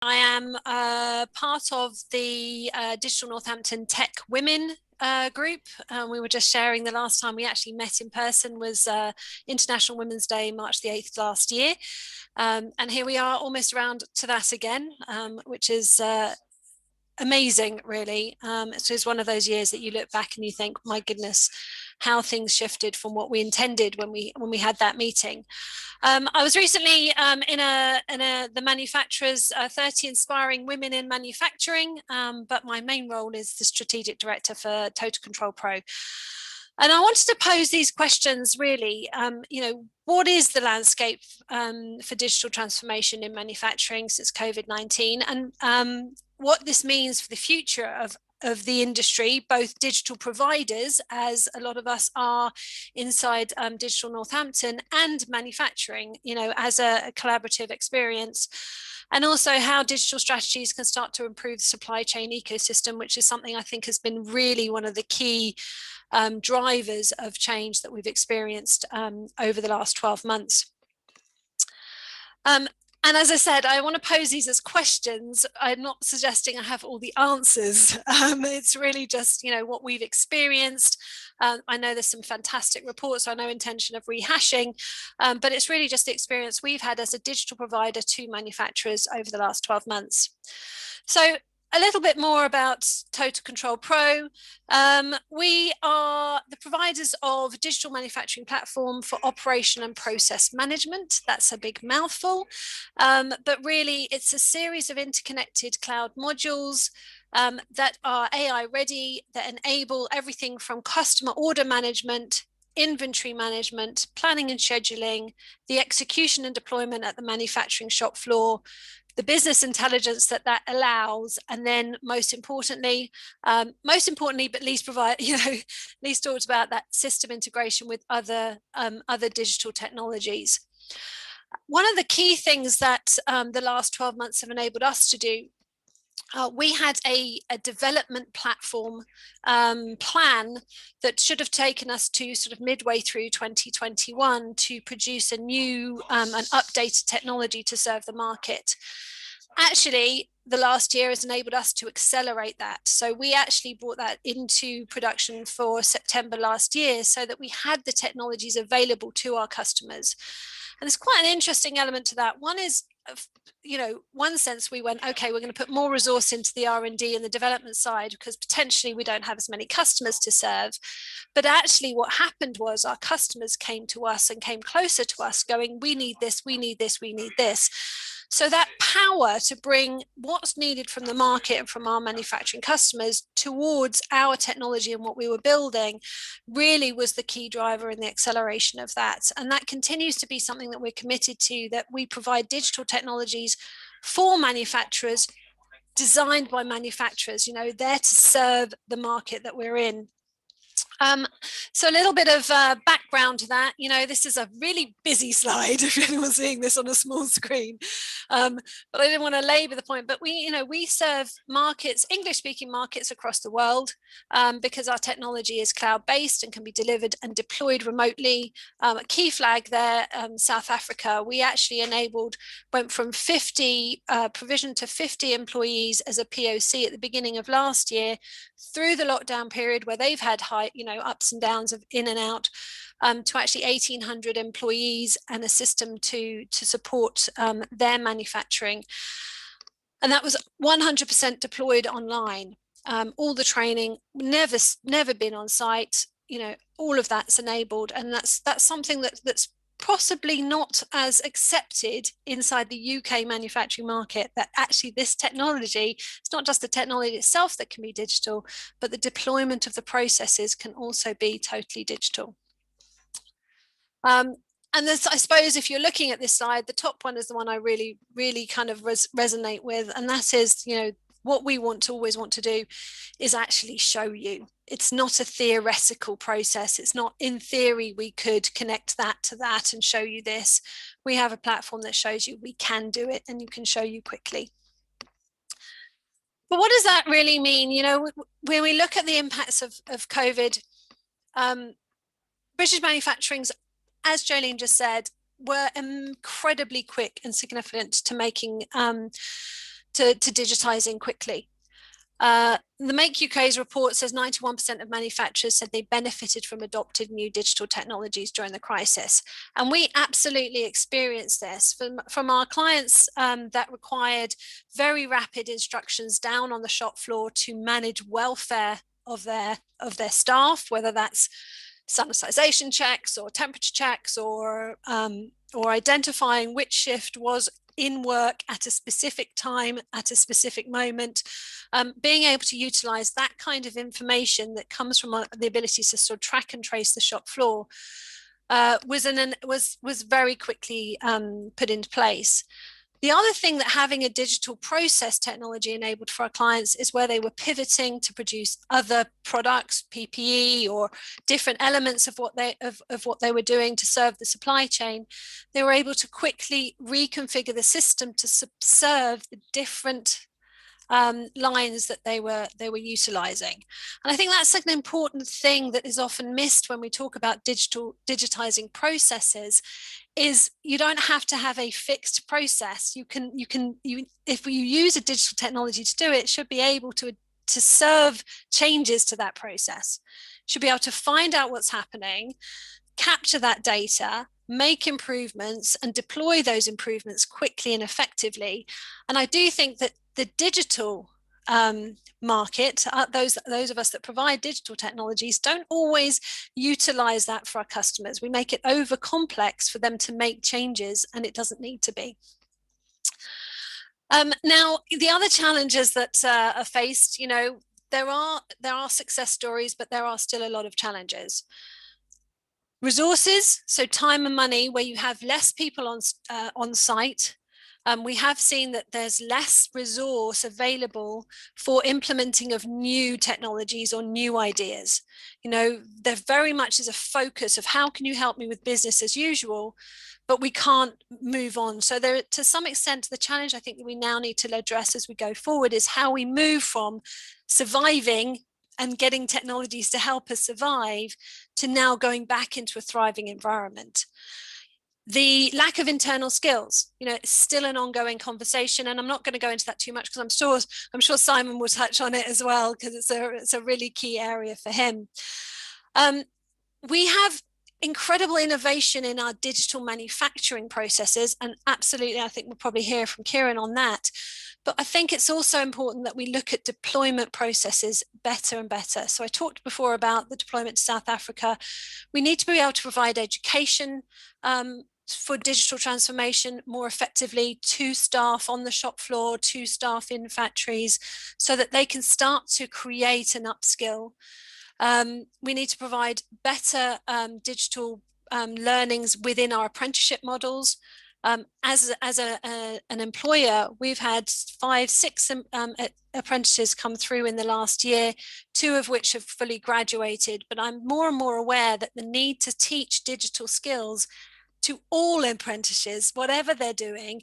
I am part of the Digital Northampton Tech Women group. We were just sharing the last time we actually met in person was International Women's Day, March the 8th last year. And here we are almost around to that again, which is amazing, really. So it's one of those years that you look back and you think, my goodness, how things shifted from what we intended when we had that meeting. I was recently in the manufacturers 30 Inspiring Women in Manufacturing, but my main role is the strategic director for Tota ControlPro. And I wanted to pose these questions really, what is the landscape for digital transformation in manufacturing since COVID-19, and what this means for the future of the industry, both digital providers, as a lot of us are inside Digital Northampton, and manufacturing, as a collaborative experience, and also how digital strategies can start to improve the supply chain ecosystem, which is something I think has been really one of the key drivers of change that we've experienced over the last 12 months. And as I said, I want to pose these as questions. I'm not suggesting I have all the answers. It's really just, what we've experienced. I know there's some fantastic reports, so I no intention of rehashing, but it's really just the experience we've had as a digital provider to manufacturers over the last 12 months. So a little bit more about Tota ControlPro. We are the providers of digital manufacturing platform for operation and process management. That's a big mouthful, but really it's a series of interconnected cloud modules that are AI ready, that enable everything from customer order management, inventory management, planning and scheduling, the execution and deployment at the manufacturing shop floor, the business intelligence that allows, and then most importantly, but least talked about, that system integration with other digital technologies. One of the key things that the last 12 months have enabled us to do, we had a development platform plan that should have taken us to sort of midway through 2021 to produce a new and updated technology to serve the market. Actually, the last year has enabled us to accelerate that. So we actually brought that into production for September last year so that we had the technologies available to our customers. And there's quite an interesting element to that. One is, one sense we went, okay, we're going to put more resource into the R&D and the development side because potentially we don't have as many customers to serve. But actually what happened was our customers came to us and came closer to us going, we need this, we need this, we need this. So that power to bring what's needed from the market and from our manufacturing customers towards our technology and what we were building really was the key driver in the acceleration of that. And that continues to be something that we're committed to, that we provide digital technologies for manufacturers, designed by manufacturers, there to serve the market that we're in. So a little bit of background to that, this is a really busy slide if anyone's seeing this on a small screen, but I didn't want to labor the point, but we serve markets, English-speaking markets across the world, because our technology is cloud-based and can be delivered and deployed remotely. A key flag there, South Africa, we actually went from 50 provision to 50 employees as a POC at the beginning of last year, through the lockdown period where they've had high, ups and downs of in and out, to actually 1,800 employees and a system to support their manufacturing. And that was 100% deployed online. All the training, never been on site, all of that's enabled. And that's something that's possibly not as accepted inside the UK manufacturing market, that actually this technology, it's not just the technology itself that can be digital, but the deployment of the processes can also be totally digital. And this, I suppose, if you're looking at this slide, the top one is the one I really, really kind of resonate with, and that is, what we always want to do is actually show you. It's not a theoretical process. It's not in theory we could connect that to that and show you this. We have a platform that shows you we can do it and you can show you quickly. But what does that really mean? When we look at the impacts of COVID, British manufacturings, as Jolene just said, were incredibly quick and significant to making digitizing quickly. The Make UK's report says 91% of manufacturers said they benefited from adopting new digital technologies during the crisis. And we absolutely experienced this from our clients that required very rapid instructions down on the shop floor to manage welfare of their staff, whether that's sanitization checks or temperature checks or identifying which shift was in work at a specific time, at a specific moment. Being able to utilize that kind of information that comes from the ability to sort of track and trace the shop floor was very quickly put into place. The other thing that having a digital process technology enabled for our clients is where they were pivoting to produce other products, PPE, or different elements of what they were doing to serve the supply chain. They were able to quickly reconfigure the system to serve the different lines that they were utilizing. And I think that's an important thing that is often missed when we talk about digitizing processes, is you don't have to have a fixed process. If you use a digital technology to do it, it should be able to serve changes to that process. It should be able to find out what's happening, capture that data, make improvements, and deploy those improvements quickly and effectively. And I do think that the digital market, those of us that provide digital technologies, don't always utilize that for our customers. We make it over complex for them to make changes, and it doesn't need to be. Now, the other challenges that are faced, there are success stories, but there are still a lot of challenges. Resources, so time and money, where you have less people on site. We have seen that there's less resource available for implementing of new technologies or new ideas. There very much is a focus of how can you help me with business as usual, but we can't move on. So there, to some extent, the challenge I think that we now need to address as we go forward is how we move from surviving and getting technologies to help us survive to now going back into a thriving environment. The lack of internal skills, it's still an ongoing conversation, and I'm not going to go into that too much because I'm sure Simon will touch on it as well, because it's a really key area for him. We have incredible innovation in our digital manufacturing processes, and absolutely, I think we'll probably hear from Kieran on that. But I think it's also important that we look at deployment processes better and better. So I talked before about the deployment to South Africa. We need to be able to provide education for digital transformation more effectively to staff on the shop floor, to staff in factories, so that they can start to create an upskill. We need to provide better digital learnings within our apprenticeship models. As an employer, we've had 5-6 apprentices come through in the last year, 2 of which have fully graduated. But I'm more and more aware that the need to teach digital skills to all apprentices, whatever they're doing,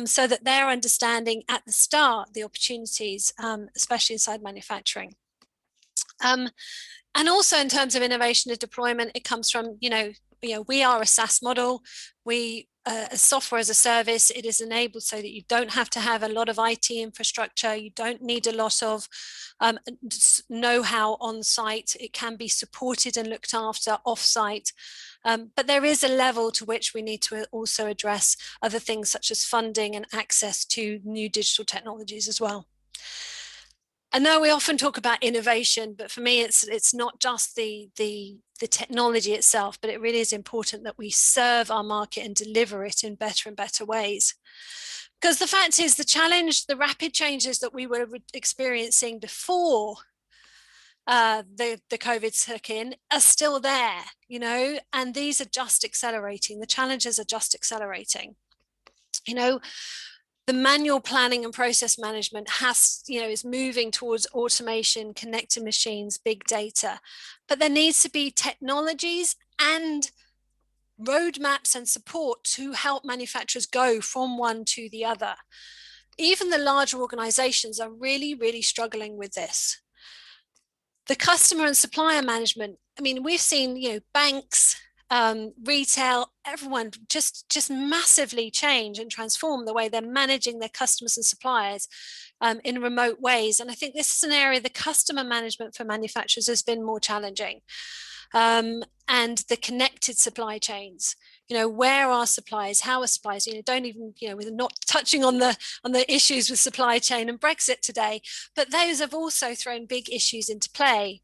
so that they're understanding at the start the opportunities, especially inside manufacturing. And also in terms of innovation and deployment, it comes from, we are a SaaS model. A software as a service, it is enabled so that you don't have to have a lot of IT infrastructure. You don't need a lot of know-how on site. It can be supported and looked after off-site. But there is a level to which we need to also address other things such as funding and access to new digital technologies as well. I know we often talk about innovation, but for me, it's not just the technology itself, but it really is important that we serve our market and deliver it in better and better ways. Because the fact is, the rapid changes that we were experiencing before the COVID took in are still there, and these are just accelerating. The challenges are just accelerating. The manual planning and process management is moving towards automation, connected machines, big data, but there needs to be technologies and roadmaps and support to help manufacturers go from one to the other. Even the larger organizations are really, really struggling with this. The customer and supplier management, we've seen, banks retail, everyone just massively change and transform the way they're managing their customers and suppliers in remote ways. And I think this is an area the customer management for manufacturers has been more challenging. And the connected supply chains, where are suppliers, how are suppliers, don't even, we're not touching on the issues with supply chain and Brexit today, but those have also thrown big issues into play.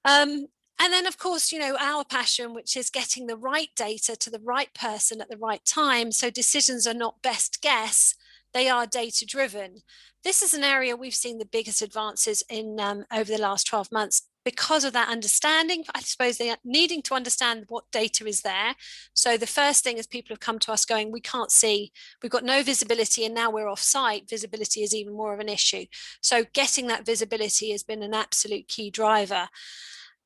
And then, of course, our passion, which is getting the right data to the right person at the right time. So decisions are not best guess, they are data driven. This is an area we've seen the biggest advances in over the last 12 months because of that understanding. I suppose they are needing to understand what data is there. So the first thing is people have come to us going, we can't see, we've got no visibility, and now we're off site. Visibility is even more of an issue. So getting that visibility has been an absolute key driver.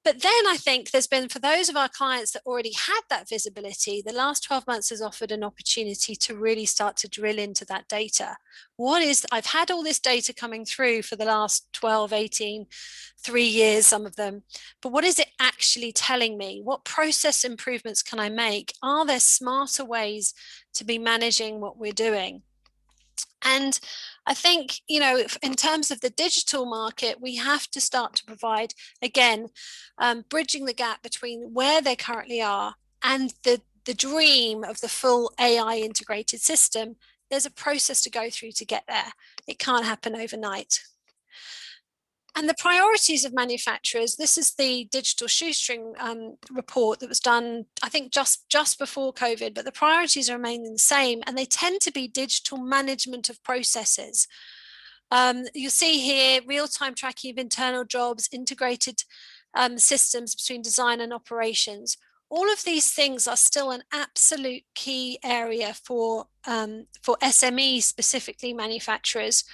But then I think there's been, for those of our clients that already had that visibility, the last 12 months has offered an opportunity to really start to drill into that data. I've had all this data coming through for the last 12, 18, 3 years, some of them, but what is it actually telling me? What process improvements can I make? Are there smarter ways to be managing what we're doing? And I think, in terms of the digital market, we have to start to provide, again, bridging the gap between where they currently are and the dream of the full AI integrated system. There's a process to go through to get there. It can't happen overnight. And the priorities of manufacturers, this is the digital shoestring report that was done, I think, just before COVID, but the priorities are remaining the same, and they tend to be digital management of processes. You'll see here real-time tracking of internal jobs, integrated systems between design and operations. All of these things are still an absolute key area for SMEs, specifically manufacturers.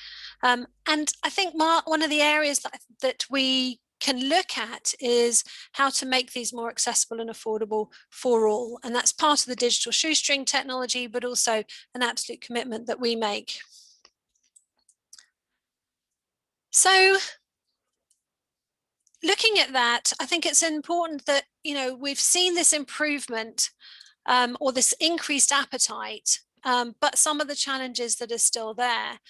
And I think, Mark, one of the areas that we can look at is how to make these more accessible and affordable for all. And that's part of the digital shoestring technology, but also an absolute commitment that we make. So looking at that, I think it's important that, we've seen this improvement or this increased appetite, but some of the challenges that are still there.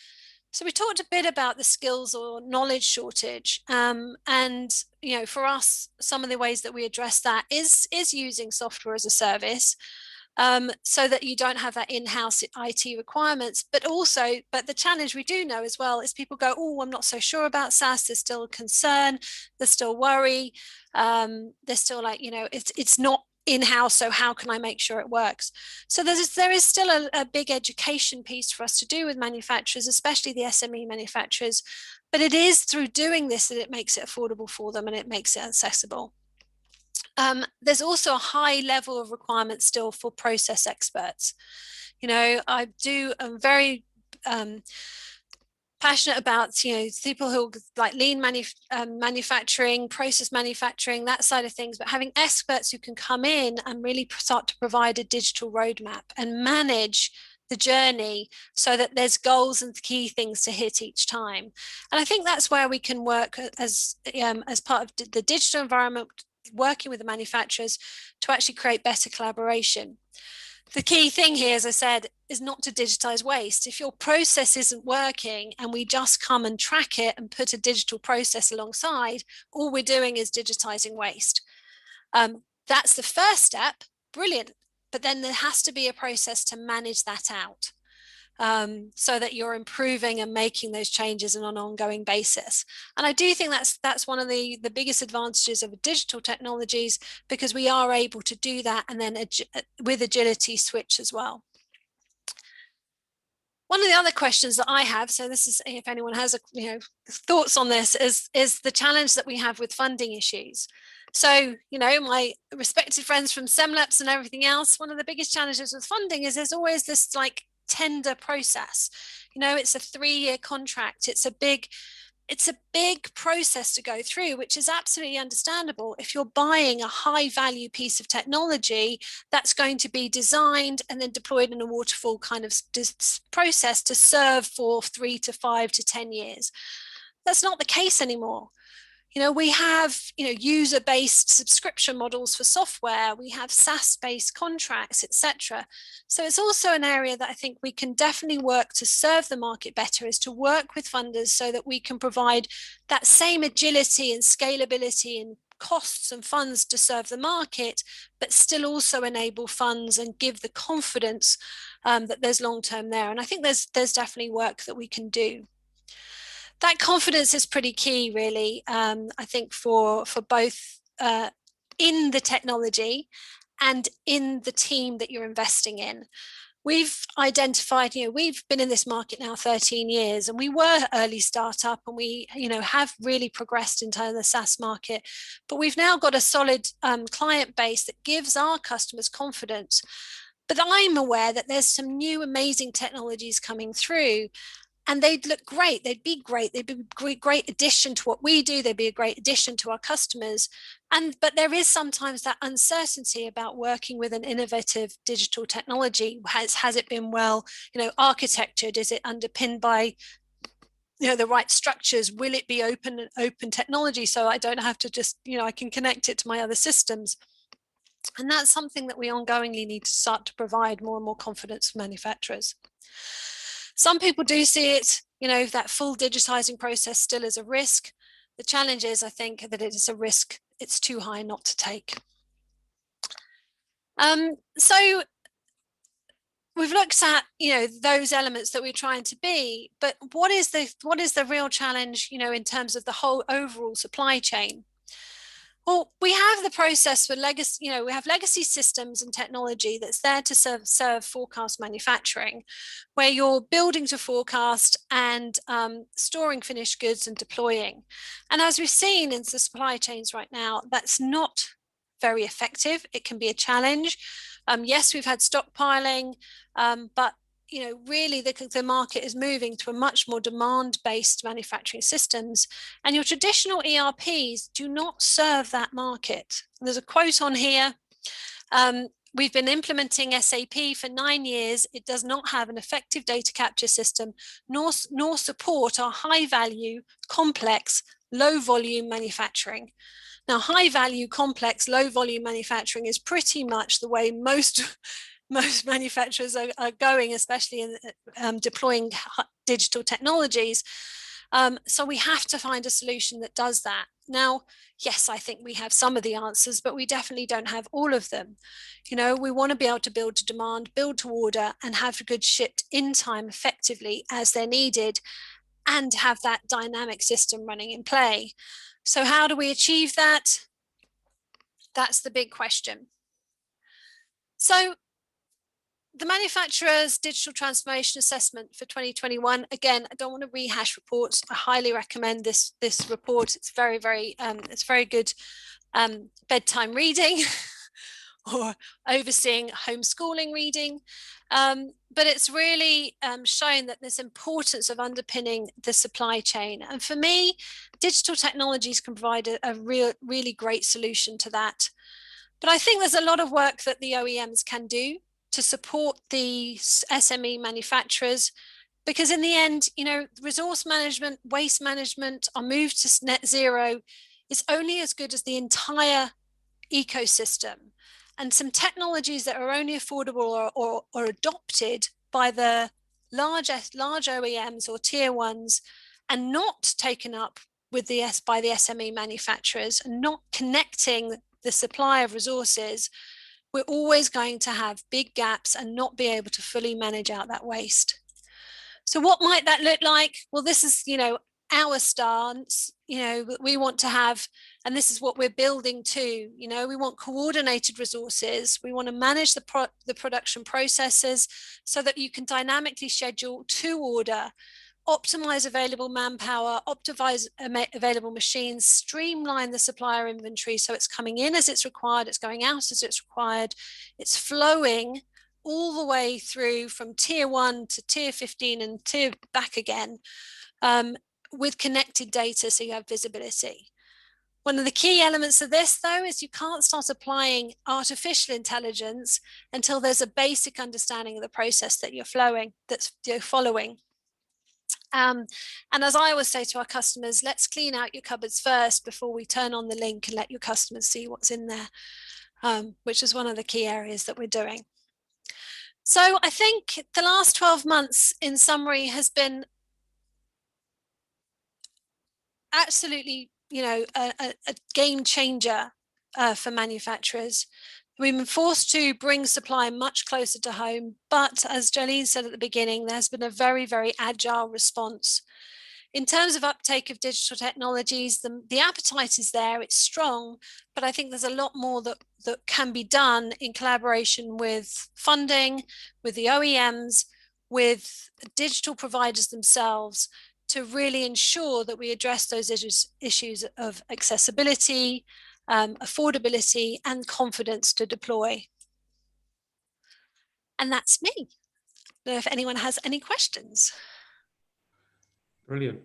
So we talked a bit about the skills or knowledge shortage, and for us, some of the ways that we address that is using software as a service, so that you don't have that in-house IT requirements. But the challenge we do know as well is people go, oh, I'm not so sure about SaaS. There's still a concern, there's still worry, there's still like, it's not in-house, so how can I make sure it works? So there is still a big education piece for us to do with manufacturers, especially the SME manufacturers, but it is through doing this that it makes it affordable for them and it makes it accessible. There's also a high level of requirement still for process experts. I'm very passionate about people who like lean manufacturing, process manufacturing, that side of things, but having experts who can come in and really start to provide a digital roadmap and manage the journey so that there's goals and key things to hit each time. And I think that's where we can work as part of the digital environment, working with the manufacturers to actually create better collaboration. The key thing here, as I said, is not to digitize waste. If your process isn't working and we just come and track it and put a digital process alongside, all we're doing is digitizing waste. That's the first step, brilliant. But then there has to be a process to manage that out, so that you're improving and making those changes on an ongoing basis. And I do think that's one of the biggest advantages of digital technologies, because we are able to do that and then with agility switch as well. One of the other questions that I have, so this is if anyone has thoughts on this, is the challenge that we have with funding issues. So, my respected friends from SEMLEPS and everything else, one of the biggest challenges with funding is there's always this like tender process. It's a 3-year contract. It's a big process to go through, which is absolutely understandable if you're buying a high value piece of technology that's going to be designed and then deployed in a waterfall kind of process to serve for 3 to 5 to 10 years. That's not the case anymore. We have, user-based subscription models for software. We have SaaS-based contracts, etc. So it's also an area that I think we can definitely work to serve the market better, is to work with funders so that we can provide that same agility and scalability and costs and funds to serve the market, but still also enable funds and give the confidence that there's long-term there. And I think there's definitely work that we can do. That confidence is pretty key, really, I think, for both in the technology and in the team that you're investing in. We've identified, we've been in this market now 13 years, and we were early startup, and we, have really progressed into the SaaS market. But we've now got a solid client base that gives our customers confidence. But I'm aware that there's some new amazing technologies coming through, and they'd look great. They'd be great. They'd be a great addition to what we do. They'd be a great addition to our customers. But there is sometimes that uncertainty about working with an innovative digital technology. Has it been well, architectured? Is it underpinned by, the right structures? Will it be open technology, so I don't have to just, I can connect it to my other systems? And that's something that we ongoingly need to start to provide more and more confidence for manufacturers. Some people do see it, that full digitizing process still as a risk. The challenge is, I think, that it is a risk it's too high not to take. So we've looked at, those elements that we're trying to be, but what is the real challenge, in terms of the whole overall supply chain? Well, we have the process for legacy, we have legacy systems and technology that's there to serve forecast manufacturing, where you're building to forecast and storing finished goods and deploying. And as we've seen in the supply chains right now, that's not very effective. It can be a challenge. Yes, we've had stockpiling, but really the market is moving to a much more demand-based manufacturing systems, and your traditional ERPs do not serve that market. There's a quote on here. We've been implementing SAP for 9 years. It does not have an effective data capture system, nor support our high-value, complex, low-volume manufacturing. Now, high-value, complex, low-volume manufacturing is pretty much the way most manufacturers are going, especially in deploying digital technologies. So we have to find a solution that does that. Now, yes, I think we have some of the answers, but we definitely don't have all of them. We want to be able to build to demand, build to order, and have goods shipped in time effectively as they're needed, and have that dynamic system running in play. So how do we achieve that? That's the big question. So the manufacturer's digital transformation assessment for 2021, again, I don't want to rehash reports. I highly recommend this report. It's very, very, it's very good bedtime reading or overseeing homeschooling reading. But it's really shown that there's importance of underpinning the supply chain. And for me, digital technologies can provide a really great solution to that. But I think there's a lot of work that the OEMs can do to support the SME manufacturers, because in the end, resource management, waste management, our move to net zero is only as good as the entire ecosystem. And some technologies that are only affordable or adopted by the large OEMs or tier ones, and not taken up with by the SME manufacturers, and not connecting the supply of resources, we're always going to have big gaps and not be able to fully manage out that waste. So what might that look like? Well, this is, our stance, we want to have, and this is what we're building to, we want coordinated resources. We want to manage the production processes so that you can dynamically schedule to order, optimize available manpower, optimize available machines, streamline the supplier inventory so it's coming in as it's required, it's going out as it's required, it's flowing all the way through from tier 1 to tier 15 and tier back again, with connected data so you have visibility. One of the key elements of this, though, is you can't start applying artificial intelligence until there's a basic understanding of the process that you're following. And as I always say to our customers, let's clean out your cupboards first before we turn on the link and let your customers see what's in there, which is one of the key areas that we're doing. So I think the last 12 months, in summary, has been absolutely, a game changer for manufacturers. We've been forced to bring supply much closer to home, but as Jolene said at the beginning, there's been a very, very agile response. In terms of uptake of digital technologies, the appetite is there, it's strong, but I think there's a lot more that can be done in collaboration with funding, with the OEMs, with digital providers themselves, to really ensure that we address those issues of accessibility, affordability, and confidence to deploy. And that's me. I don't know if anyone has any questions. Brilliant.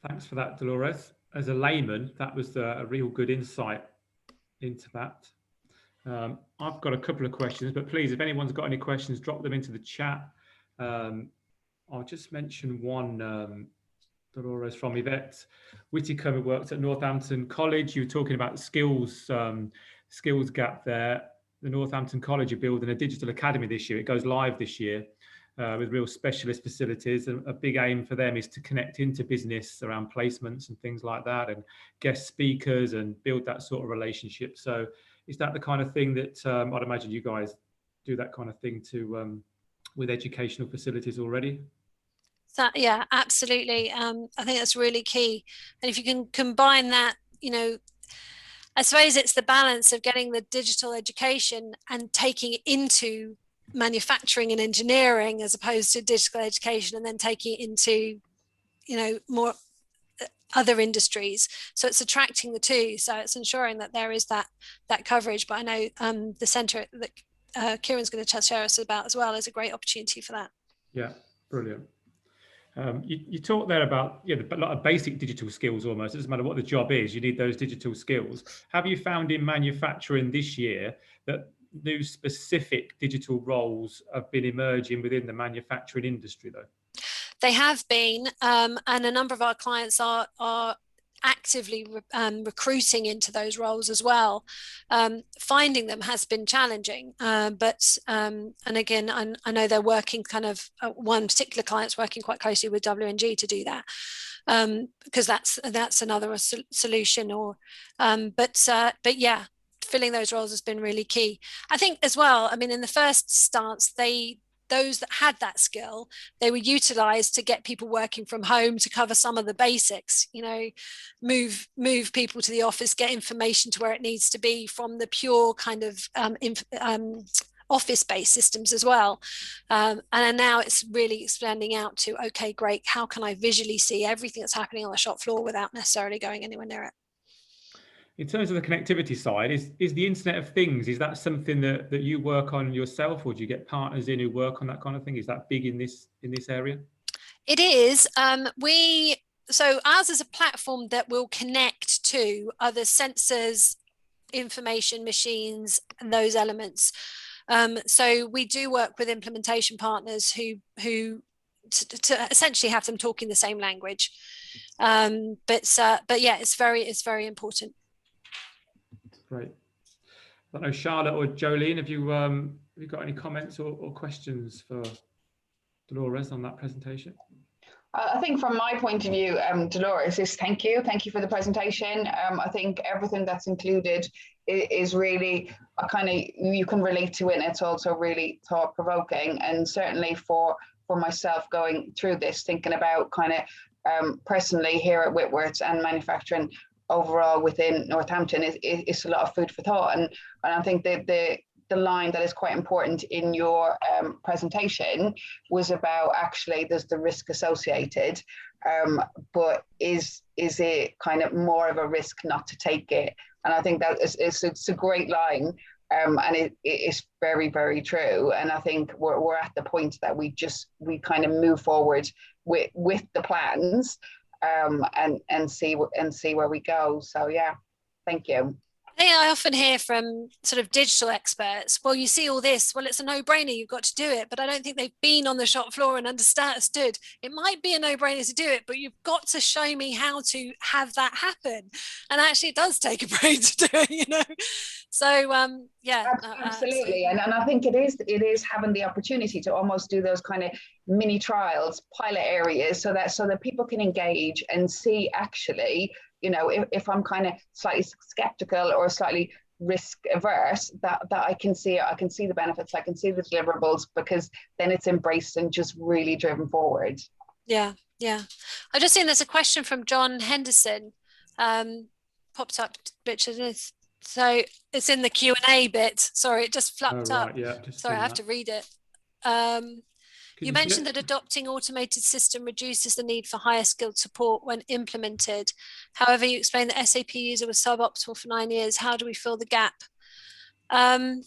Thanks for that, Dolores. As a layman, that was a real good insight into that. I've got a couple of questions, but please, if anyone's got any questions, drop them into the chat. I'll just mention one, Dolores, from Yvette Whittaker, who works at Northampton College. You were talking about the skills gap there. The Northampton College are building a digital academy this year. It goes live this year with real specialist facilities. And a big aim for them is to connect into business around placements and things like that, and guest speakers, and build that sort of relationship. So is that the kind of thing that I'd imagine you guys do, that kind of thing to with educational facilities already? Yeah, absolutely. I think that's really key. And if you can combine that, I suppose it's the balance of getting the digital education and taking it into manufacturing and engineering, as opposed to digital education and then taking it into, more other industries. So it's attracting the two. So it's ensuring that there is that coverage. But I know the centre that Kieran's going to share us about as well is a great opportunity for that. Yeah, brilliant. You talked there about a lot of basic digital skills almost. It doesn't matter what the job is, you need those digital skills. Have you found in manufacturing this year that new specific digital roles have been emerging within the manufacturing industry though? They have been, and a number of our clients are actively recruiting into those roles as well. Finding them has been challenging, but and again, I know they're working kind of, one particular client's working quite closely with WNG to do that, because that's another solution. Or but yeah, filling those roles has been really key. I think as well, I mean, in the first stance, those that had that skill, they were utilized to get people working from home to cover some of the basics, move people to the office, get information to where it needs to be, from the pure kind of office-based systems as well. And now it's really expanding out to, okay, great, how can I visually see everything that's happening on the shop floor without necessarily going anywhere near it? In terms of the connectivity side, is the Internet of Things, is that something that you work on yourself, or do you get partners in who work on that kind of thing? Is that big in this area? It is. So ours is a platform that will connect to other sensors, information machines, and those elements. So we do work with implementation partners who to essentially have them talking the same language. But yeah, it's very important. Great. I don't know, Charlotte or Jolene, have you got any comments or questions for Dolores on that presentation? I think from my point of view, Dolores, is thank you for the presentation. I think everything that's included is really a kind of, you can relate to it, and it's also really thought-provoking. And certainly for myself going through this, thinking about kind of personally here at Whitworth and manufacturing overall within Northampton is a lot of food for thought. And I think the line that is quite important in your presentation was about, actually there's the risk associated, but is it kind of more of a risk not to take it? And I think that it's a great line, and it is very, very true. And I think we're at the point that we kind of move forward with the plans, and see where we go. So yeah, thank you. I often hear from sort of digital experts, well, you see all this, well, it's a no-brainer, you've got to do it. But I don't think they've been on the shop floor and understood. It might be a no-brainer to do it, but you've got to show me how to have that happen. And actually, it does take a brain to do it, you know. So yeah, absolutely. And I think it is having the opportunity to almost do those kind of mini trials, pilot areas, so that people can engage and see actually, you know, if I'm kind of slightly skeptical or slightly risk averse, that I can see the benefits, I can see the deliverables, because then it's embraced and just really driven forward. Yeah. I've just seen there's a question from John Henderson, popped up, Richard. So it's in the Q&A bit. Sorry, it just flapped up. Yeah, sorry, I have to read it. You mentioned that adopting automated system reduces the need for higher skilled support when implemented. However, you explained that SAP user was suboptimal for 9 years. How do we fill the gap? I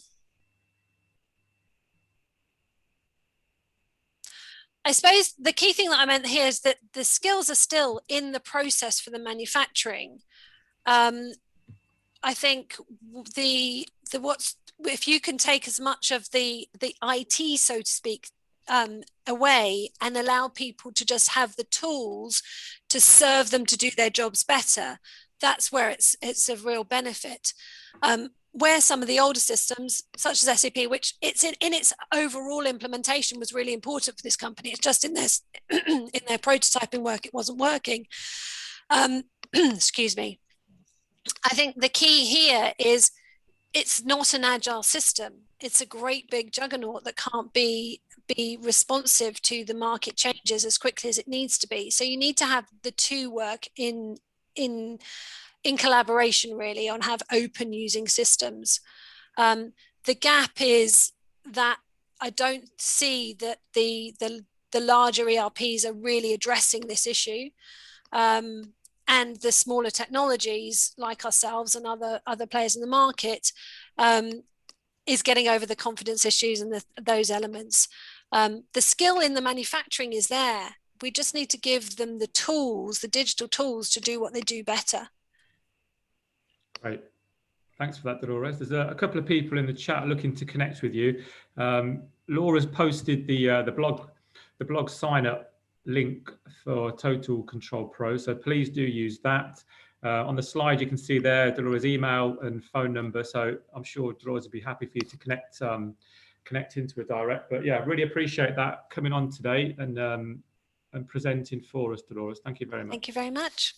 suppose the key thing that I meant here is that the skills are still in the process for the manufacturing. I think if you can take as much of the IT, so to speak, away and allow people to just have the tools to serve them to do their jobs better, that's where it's a real benefit. Where some of the older systems, such as SAP, which it's in its overall implementation was really important for this company, it's just in this in their prototyping work it wasn't working. Excuse me. I think the key here is it's not an agile system. It's a great big juggernaut that can't be responsive to the market changes as quickly as it needs to be. So you need to have the two work in collaboration, really, on have open using systems. The gap is that I don't see that the larger ERPs are really addressing this issue. And the smaller technologies like ourselves and other players in the market is getting over the confidence issues and those elements. The skill in the manufacturing is there. We just need to give them the tools, the digital tools, to do what they do better. Great. Thanks for that, Dolores. There's a couple of people in the chat looking to connect with you. Laura's posted the blog sign up link for Total Control Pro, so please do use that. On the slide you can see there Dolores' email and phone number, so I'm sure Dolores would be happy for you to connect into a direct. But yeah, really appreciate that coming on today and presenting for us, Dolores. Thank you very much. Thank you very much.